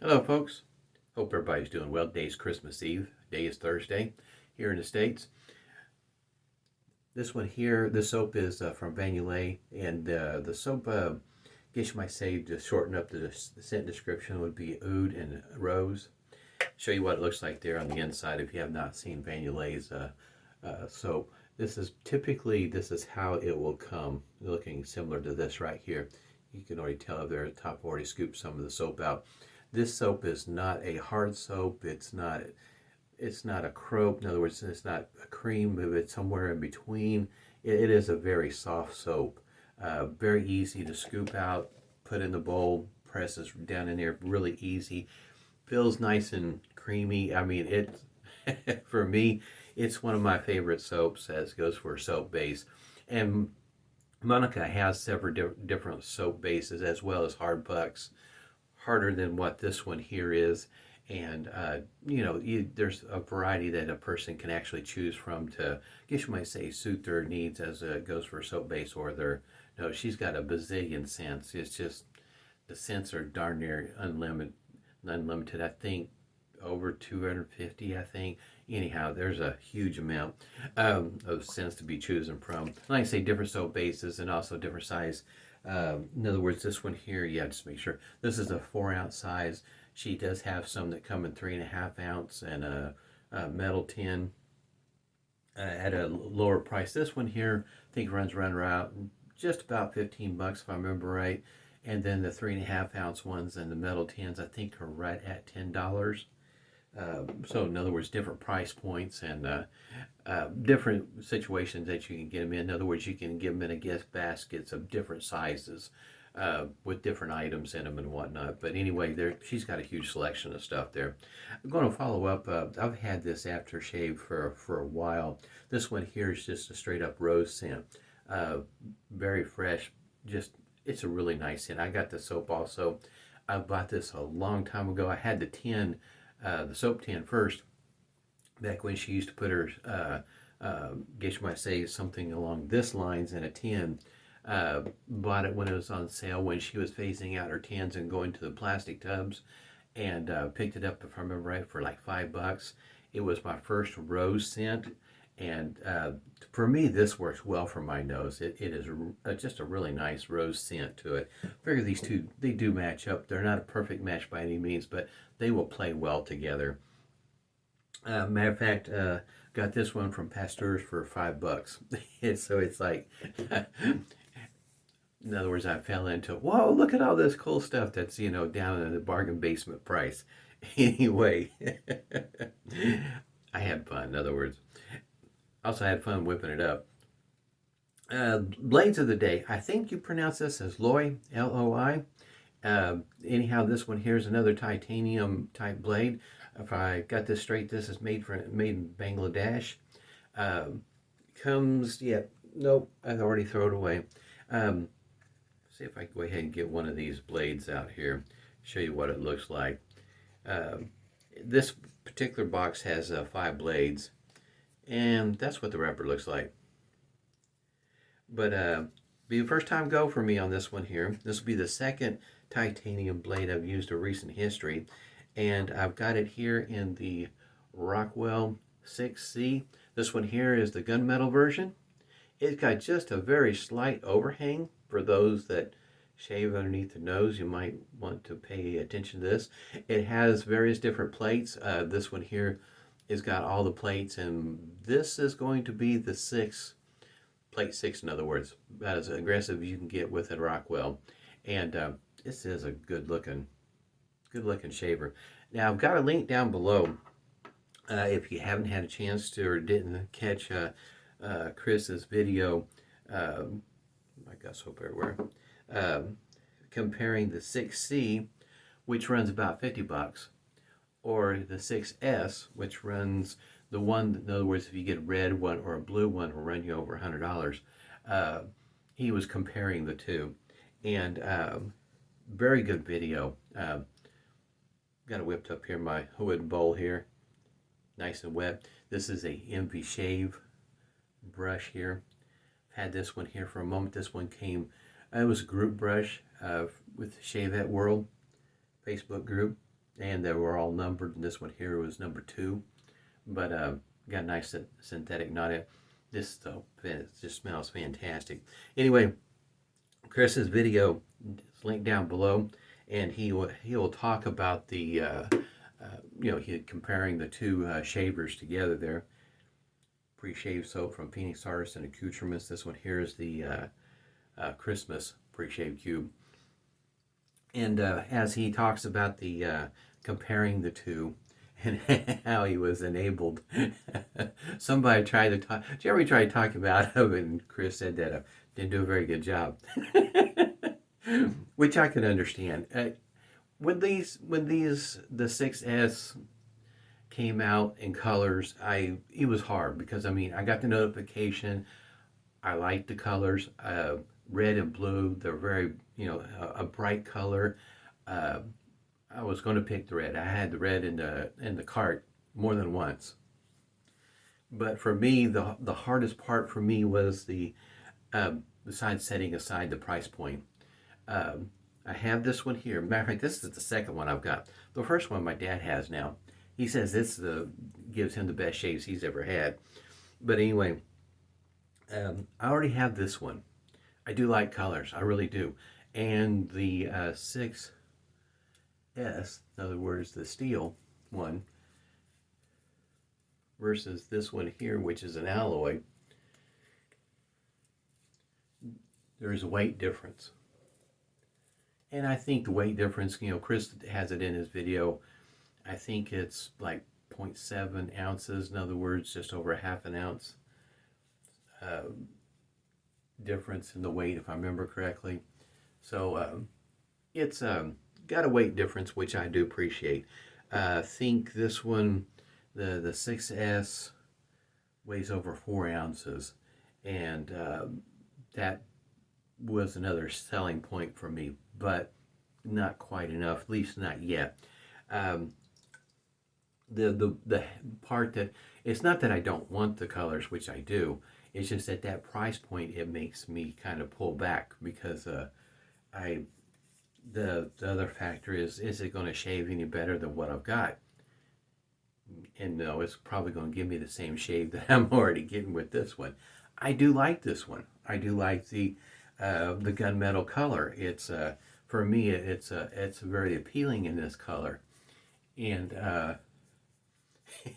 Hello, folks. Hope everybody's doing well. Today's Christmas Eve. Today is Thursday here in the States. This one here, the soap is from Van Yulay, and the soap, I guess you might say, to shorten up the scent description, would be Oud and Rose. Show you what it looks like there on the inside if you have not seen Van Yulay's soap. This is how it will come, looking similar to this right here. You can already tell there at the top, I've already scooped some of the soap out. This soap is not a hard soap. It's not a crope. In other words, it's not a cream, but it's somewhere in between. It is a very soft soap. Very easy to scoop out, put in the bowl, presses down in there, really easy. Feels nice and creamy. I mean, for me, it's one of my favorite soaps as goes for a soap base. And Monica has several different soap bases as well as hard pucks, harder than what this one here is. And there's a variety that a person can actually choose from to, I guess you might say, suit their needs as it goes for a soap base or their. No, she's got a bazillion scents. It's just the scents are darn near unlimited. I think over 250. I think. Anyhow, there's a huge amount of scents to be choosing from. Like I say, different soap bases and also different size. In other words, this one here, yeah, just make sure this is a 4-ounce size. She does have some that come in 3.5 ounce and a metal tin at a lower price. This one here, I think runs around just about $15 if I remember right. And then the 3.5 ounce ones and the metal tins, I think, are right at $10. So in other words, different price points and different situations that you can get them in. In other words, you can give them in a gift baskets of different sizes with different items in them and whatnot. But anyway, she's got a huge selection of stuff there. I'm going to follow up. I've had this aftershave for a while. This one here is just a straight up rose scent. Very fresh. It's a really nice scent. I got the soap also. I bought this a long time ago. I had the tin. The soap tin first, back when she used to put her, guess you might say something along this lines in a tin. Bought it when it was on sale when she was phasing out her tins and going to the plastic tubs, and picked it up, if I remember right, for like $5. It was my first rose scent, and for me, this works well for my nose. It is just a really nice rose scent to it. I figure these two, they do match up. They're not a perfect match by any means, but they will play well together. Matter of fact, got this one from Pasteur's for $5. So it's like, in other words, I fell into, whoa, look at all this cool stuff that's, down in the bargain basement price. Anyway, I had fun, in other words. Also had fun whipping it up. Blades of the day. I think you pronounce this as Loi, L-O-I. Anyhow, this one here is another titanium type blade. If I got this straight, this is made in Bangladesh. Nope, I've already thrown it away. See if I can go ahead and get one of these blades out here, show you what it looks like. This particular box has 5 blades. And that's what the wrapper looks like. But be a first time go for me on this one here. This will be the second titanium blade I've used in recent history. And I've got it here in the Rockwell 6C. This one here is the gunmetal version. It's got just a very slight overhang. For those that shave underneath the nose, you might want to pay attention to this. It has various different plates. This one here has got all the plates, and this is going to be the plate 6, in other words, about as aggressive as you can get with a Rockwell. And this is a good looking shaver. Now I've got a link down below if you haven't had a chance to or didn't catch Chris's video. I got soap everywhere. Comparing the 6C, which runs about $50, or the 6S, which runs the one, in other words, if you get a red one or a blue one, will run you over $100. He was comparing the two, and very good video. Got it whipped up here in my hood bowl here, nice and wet. This is a MV Shave brush here. I've had this one here for a moment. This one came, it was a group brush with Shavette World Facebook group. and they were all numbered, and this one here was number 2. But got a nice synthetic knot in. This stuff just smells fantastic. Anyway, Chris's video is linked down below, and he will talk about the he comparing the two shavers together there. Pre-shave soap from Phoenix Artists and Accoutrements. This one here is the Christmas pre-shave cube. And as he talks about the comparing the two and how he was enabled, somebody tried to talk. Jeremy tried to talk about him, and Chris said that didn't do a very good job, which I can understand. When the 6S came out in colors, it was hard because I got the notification. I liked the colors, red and blue. They're very a bright color. I was going to pick the red. I had the red in the cart more than once. But for me, the hardest part for me was besides setting aside the price point. I have this one here. Matter of fact, this is the second one I've got. The first one my dad has now. He says this gives him the best shaves he's ever had. But anyway, I already have this one. I do like colors. I really do. And the 6S, in other words, the steel one, versus this one here, which is an alloy, there's a weight difference. And I think the weight difference, Chris has it in his video. I think it's like 0.7 ounces. In other words, just over half an ounce difference in the weight, if I remember correctly. So it's got a weight difference, which I do appreciate. I think this one, the 6S, weighs over 4 ounces. And that was another selling point for me, but not quite enough, at least not yet. The part that, it's not that I don't want the colors, which I do, it's just at that price point it makes me kind of pull back, because the other factor is it going to shave any better than what I've got? And no, it's probably going to give me the same shave that I'm already getting with this one. I do like this one. I do like the gunmetal color. It's for me, it's very appealing in this color. And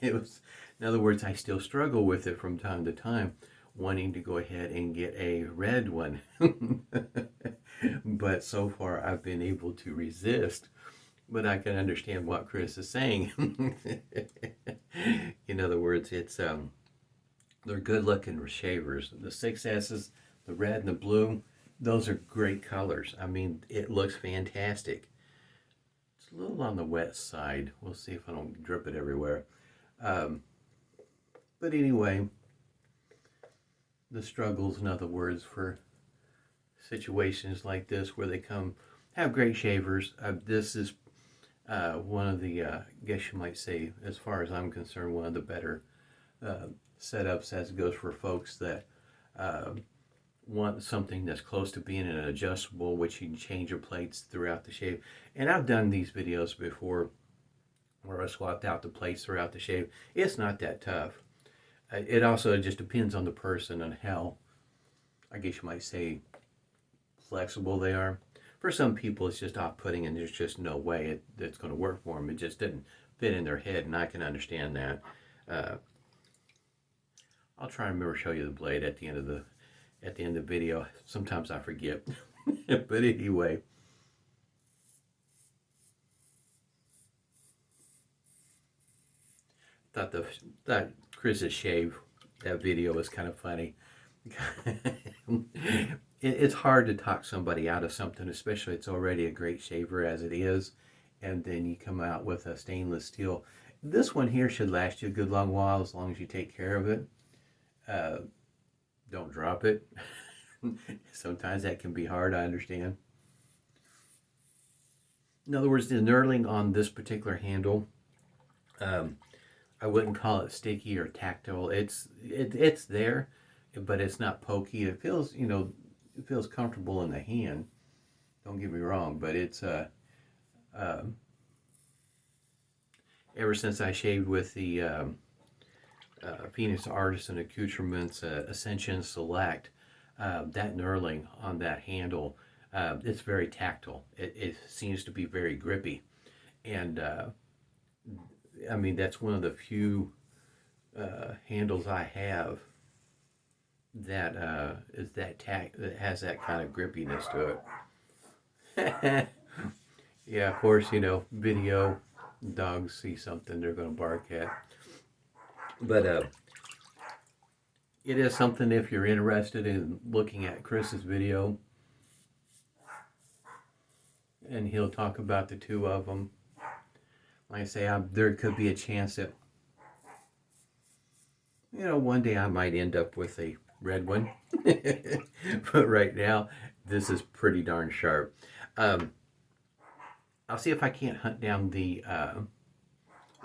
it was, in other words, I still struggle with it from time to time, wanting to go ahead and get a red one. But so far I've been able to resist. But I can understand what Chris is saying. In other words, it's they're good looking shavers. The 6S's, the red and the blue, those are great colors. I mean, it looks fantastic. It's a little on the wet side. We'll see if I don't drip it everywhere. But anyway, the struggles, in other words, for situations like this where they have great shavers. This is one of the, I guess you might say, as far as I'm concerned, one of the better setups as it goes for folks that want something that's close to being an adjustable, which you can change your plates throughout the shave. And I've done these videos before where I swapped out the plates throughout the shave. It's not that tough. It also just depends on the person and how, I guess you might say, flexible they are. For some people, it's just off-putting, and there's just no way it's going to work for them. It just didn't fit in their head, and I can understand that. I'll try and remember to show you the blade at the end of the video. Sometimes I forget, but anyway. Thought Chris's shave, that video was kind of funny. It's hard to talk somebody out of something, especially it's already a great shaver as it is, and then you come out with a stainless steel. This one here should last you a good long while as long as you take care of it. Don't drop it. Sometimes that can be hard, I understand. In other words, the knurling on this particular handle, I wouldn't call it sticky or tactile. It's there, but it's not pokey. It feels, it feels comfortable in the hand. Don't get me wrong, but it's Ever since I shaved with the Phoenix Artisan Accoutrements Ascension Select, that knurling on that handle, it's very tactile. It seems to be very grippy. And I mean, that's one of the few handles I have that is that that has that kind of grippiness to it. Yeah, of course, video, dogs see something they're going to bark at. But it is something, if you're interested in looking at Chris's video, and he'll talk about the two of them. Like I say, there could be a chance that, one day I might end up with a red one. But right now, this is pretty darn sharp. I'll see if I can't hunt down the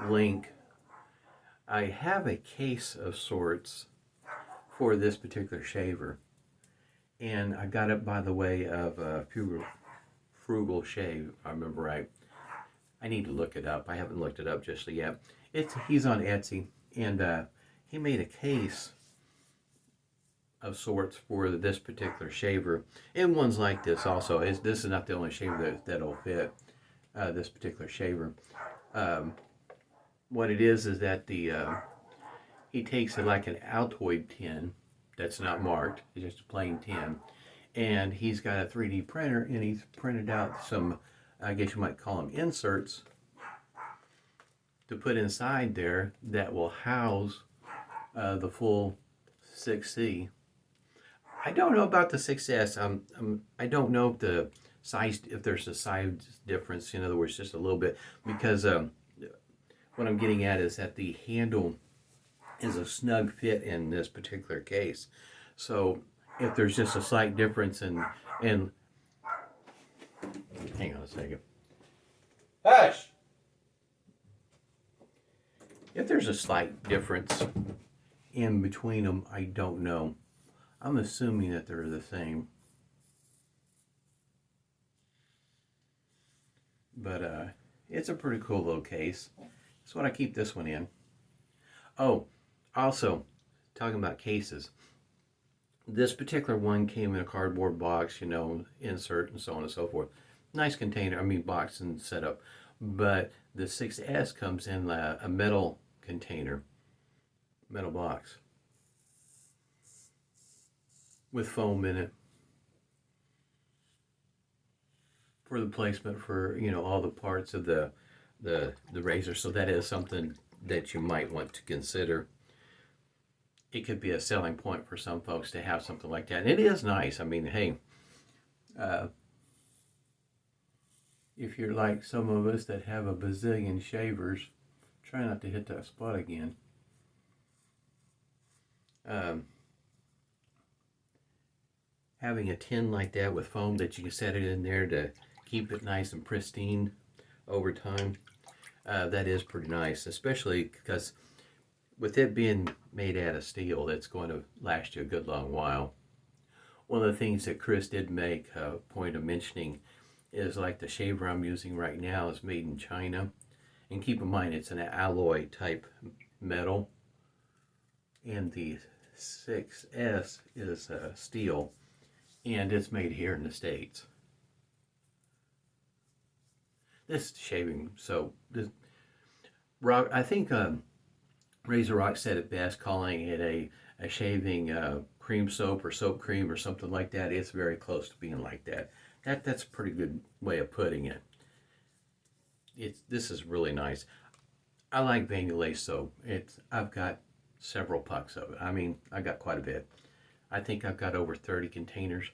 link. I have a case of sorts for this particular shaver, and I got it by the way of Frugal Shave, if I remember right. I need to look it up. I haven't looked it up just yet. He's on Etsy, and he made a case of sorts for this particular shaver, and ones like this also. This is not the only shaver that'll fit this particular shaver. What it is that he takes it like an Altoid tin that's not marked. It's just a plain tin, and he's got a 3D printer, and he's printed out some, I guess you might call them inserts, to put inside there that will house the full 6C. I don't know about the 6S. I don't know if the size, if there's a size difference. In other words, just a little bit, because what I'm getting at is that the handle is a snug fit in this particular case. So if there's just a slight difference in hang on a second. Hush! If there's a slight difference in between them, I don't know. I'm assuming that they're the same. But it's a pretty cool little case. That's what I keep this one in. Oh, also, talking about cases. This particular one came in a cardboard box, insert and so on and so forth. Nice container, box and setup. But the 6S comes in a metal container, metal box, with foam in it for the placement for all the parts of the razor. So that is something that you might want to consider. It could be a selling point for some folks to have something like that. And it is nice. Hey, if you're like some of us that have a bazillion shavers, try not to hit that spot again. Having a tin like that with foam that you can set it in there to keep it nice and pristine over time, that is pretty nice, especially because with it being made out of steel, it's going to last you a good long while. One of the things that Chris did make a point of mentioning is like the shaver I'm using right now is made in China. And keep in mind, it's an alloy type metal. And the 6S is steel. And it's made here in the States. This shaving soap, I think Razor Rock said it best, calling it a shaving cream soap or soap cream or something like that. It's very close to being like that. That's a pretty good way of putting it. This is really nice. I like Vanillay soap. I've got several pucks of it. I got quite a bit. I think I've got over 30 containers.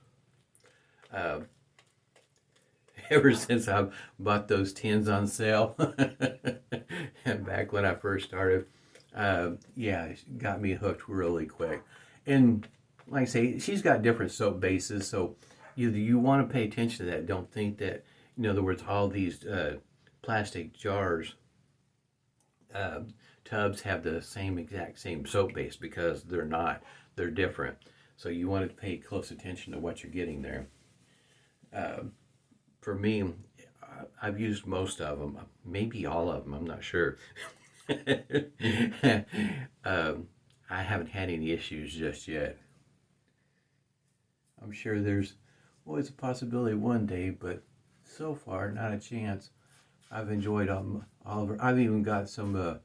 Ever since I bought those tins on sale, and back when I first started, yeah, it got me hooked really quick. And like I say, she's got different soap bases, so you want to pay attention to that. Don't think that, in other words, all these plastic jars, tubs have the exact same soap base, because they're not. They're different. So you want to pay close attention to what you're getting there. For me, I've used most of them, maybe all of them, I'm not sure. I haven't had any issues just yet. I'm sure there's always a possibility one day, but so far, not a chance. I've enjoyed all of her. I've even got some,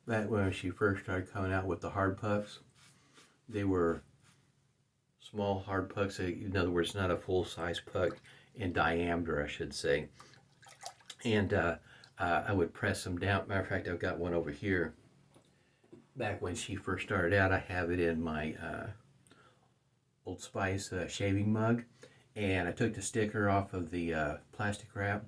back when she first started coming out with the hard pucks. They were small hard pucks, in other words, not a full-size puck in diameter, I should say. And I would press them down. Matter of fact, I've got one over here. Back when she first started out, I have it in my Old Spice shaving mug. And I took the sticker off of the plastic wrap,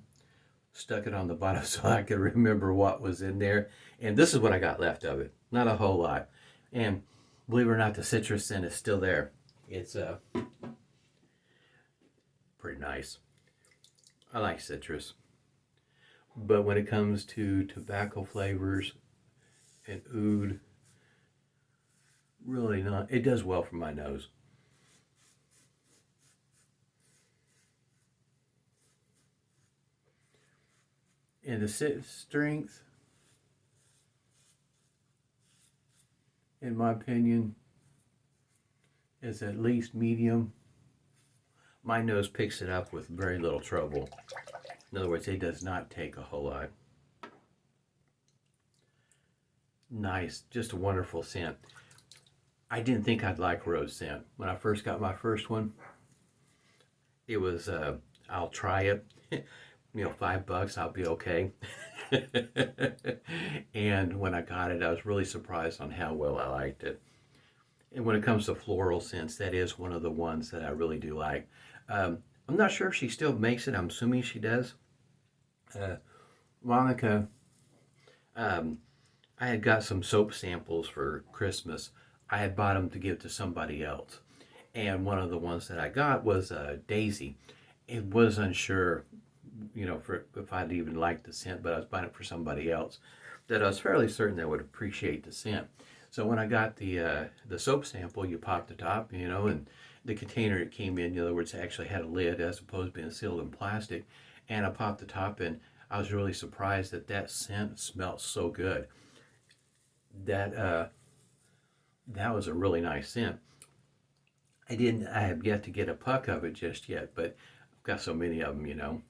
stuck it on the bottom so I could remember what was in there. And this is what I got left of it. Not a whole lot. And believe it or not, the citrus scent is still there. It's pretty nice. I like citrus. But when it comes to tobacco flavors and oud, really not. It does well for my nose. And the strength, in my opinion, is at least medium. My nose picks it up with very little trouble. In other words, it does not take a whole lot. Nice, just a wonderful scent. I didn't think I'd like rose scent. When I first got my first one, it was, I'll try it. $5, I'll be okay. And when I got it, I was really surprised on how well I liked it. And when it comes to floral scents, that is one of the ones that I really do like. I'm not sure if she still makes it. I'm assuming she does. Monica, I had got some soap samples for Christmas. I had bought them to give to somebody else. And one of the ones that I got was Daisy. It was unsure, if I'd even liked the scent, but I was buying it for somebody else that I was fairly certain that would appreciate the scent. So when I got the soap sample, you pop the top, and the container it came in other words, it actually had a lid as opposed to being sealed in plastic. And I popped the top and I was really surprised that scent smelled so good. That was a really nice scent. I have yet to get a puck of it just yet, but I've got so many of them,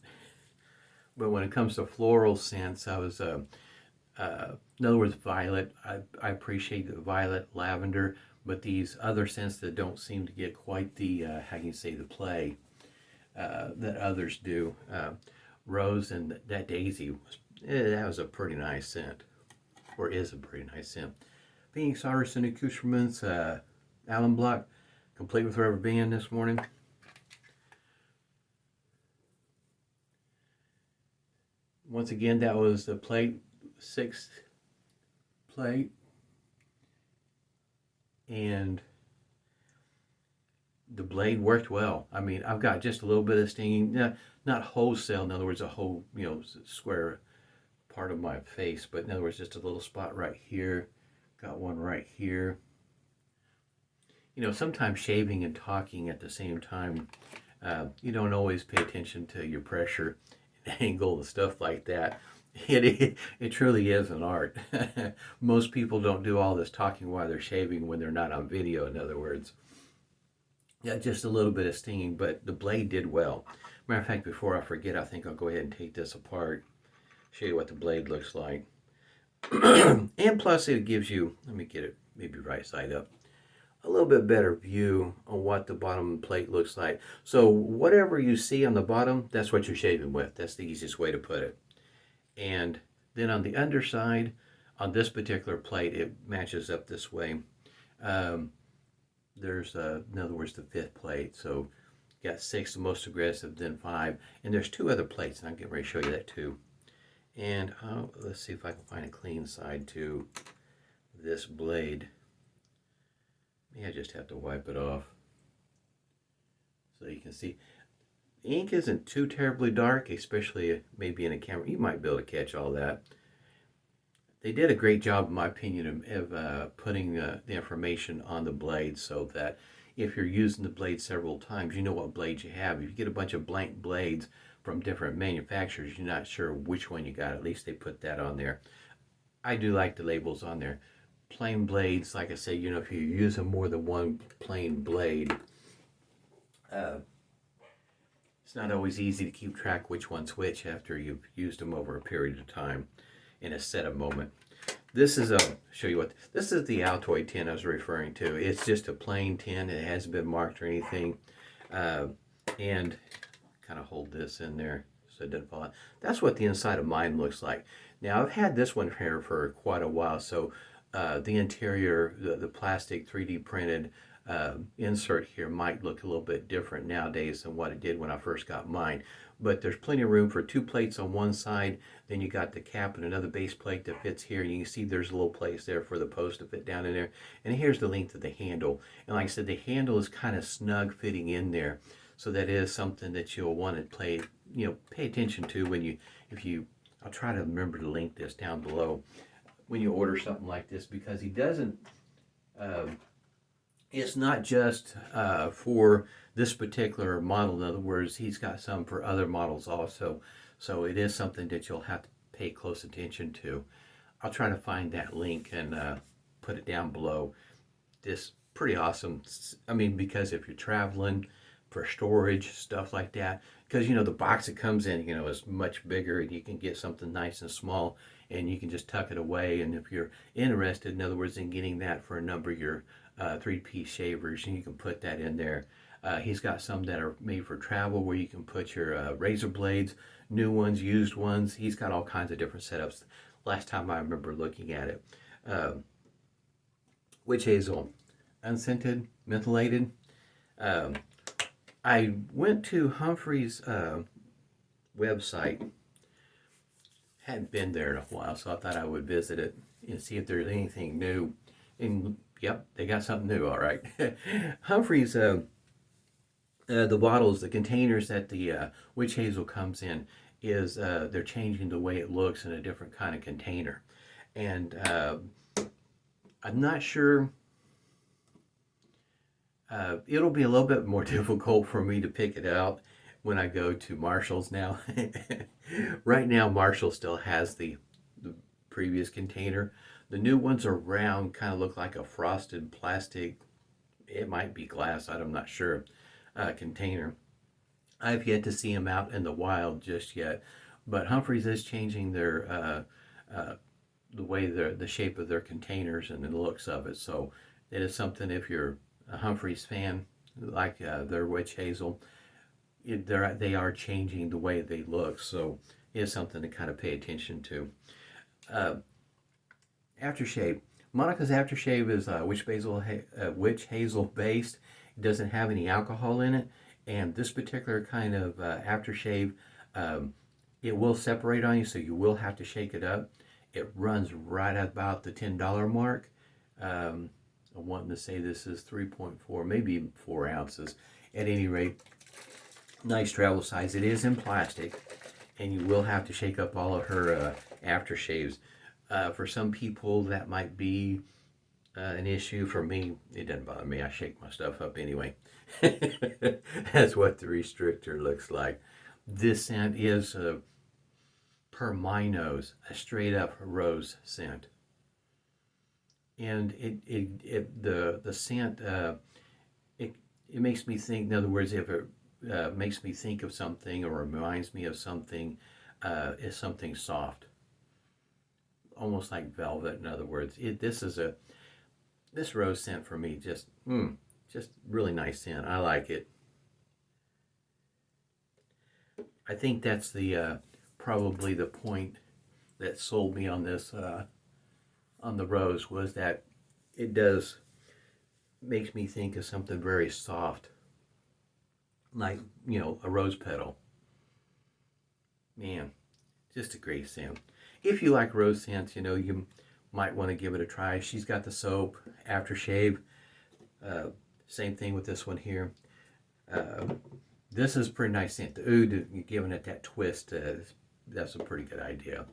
But when it comes to floral scents, I was, in other words, violet. I appreciate the violet, lavender, but these other scents that don't seem to get quite the, how can you say, the play that others do. Rose and that daisy, that was a pretty nice scent, or is a pretty nice scent. Phoenix Artisan Accoutrements, alum block, complete with rubber band this morning. Once again, that was the plate, 6th plate. And the blade worked well. I mean, I've got just a little bit of stinging, not wholesale, in other words, a whole, square part of my face, but in other words, just a little spot right here. Got one right here. Sometimes shaving and talking at the same time, you don't always pay attention to your pressure and angle and stuff like that. It truly is an art. Most people don't do all this talking while they're shaving when they're not on video, in other words. Yeah, just a little bit of stinging, but the blade did well. Matter of fact, before I forget, I think I'll go ahead and take this apart, show you what the blade looks like. And plus it gives you, let me get it maybe right side up, a little bit better view on what the bottom plate looks like. So whatever you see on the bottom, that's what you're shaving with. That's the easiest way to put it. And then on the underside, on this particular plate, it matches up this way. There's, in other words, the 5th plate. So you got 6, the most aggressive, then 5. And there's 2 other plates, and I'm getting ready to show you that too. And let's see if I can find a clean side to this blade. Maybe I just have to wipe it off so you can see. The ink isn't too terribly dark, especially maybe in a camera. You might be able to catch all that. They did a great job, in my opinion, of putting the information on the blade so that if you're using the blade several times, you know what blade you have. If you get a bunch of blank blades, from different manufacturers, you're not sure which one you got. At least they put that on there. I do like the labels on there. Plain blades, like I say, you know, if you're using more than one plain blade, it's not always easy to keep track which one's which after you've used them over a period of time in a set of moment. This is show you what, this is the Altoid tin I was referring to. It's just a plain tin. It hasn't been marked or anything. And kind of hold this in there so it doesn't fall out. That's what the inside of mine looks like. Now, I've had this one here for quite a while, so the interior, the plastic 3D printed insert here might look a little bit different nowadays than what it did when I first got mine. But there's plenty of room for 2 plates on one side. Then you got the cap and another base plate that fits here. You can see there's a little place there for the post to fit down in there. And here's the length of the handle. And like I said, the handle is kind of snug fitting in there. So that is something that you'll want to pay attention to when I'll try to remember to link this down below when you order something like this, because he doesn't, it's not just for this particular model. In other words, he's got some for other models also. So it is something that you'll have to pay close attention to. I'll try to find that link and put it down below. This pretty awesome. I mean, because if you're traveling for storage, stuff like that, because the box it comes in, is much bigger, and you can get something nice and small, and you can just tuck it away. And if you're interested, in other words, in getting that for a number of your 3-piece shavers, and you can put that in there. He's got some that are made for travel where you can put your razor blades, new ones, used ones. He's got all kinds of different setups. Last time I remember looking at it. Witch hazel, unscented, mentholated. I went to Humphrey's website. Hadn't been there in a while, so I thought I would visit it and see if there's anything new. And yep, they got something new, all right. Humphrey's, the bottles, the containers that the witch hazel comes in, is they're changing the way it looks in a different kind of container. And I'm not sure. It'll be a little bit more difficult for me to pick it out when I go to Marshall's now. Right now, Marshall still has the previous container. The new ones are round, kind of look like a frosted plastic, it might be glass, I'm not sure, container. I've yet to see them out in the wild just yet, but Humphreys is changing their the way the shape of their containers and the looks of it. So it is something, if you're a Humphreys fan, like their witch hazel, they are changing the way they look. So it is something to kind of pay attention to. Aftershave. Monica's aftershave is witch hazel based. It doesn't have any alcohol in it, and this particular kind of aftershave, it will separate on you, so you will have to shake it up. It runs right at about the $10 mark. I'm wanting to say this is 3.4, maybe even 4 ounces. At any rate, nice travel size. It is in plastic, and you will have to shake up all of her aftershaves. For some people, that might be an issue. For me, it doesn't bother me. I shake my stuff up anyway. That's what the restrictor looks like. This scent is, per my nose, a straight up rose scent. And the scent, it makes me think, in other words, if it makes me think of something or reminds me of something, is something soft. Almost like velvet, in other words. This rose scent for me, just really nice scent. I like it. I think that's the probably the point that sold me on this on the rose, was that it makes me think of something very soft, like a rose petal. Man, just a great scent. If you like rose scents, you might want to give it a try. She's got the soap, aftershave. Same thing with this one here. This is a pretty nice scent. The oud, giving it that twist, that's a pretty good idea.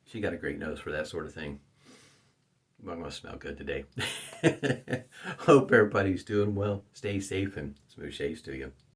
She got a great nose for that sort of thing. Well, I'm going to smell good today. Hope everybody's doing well. Stay safe and smooth shaves to you.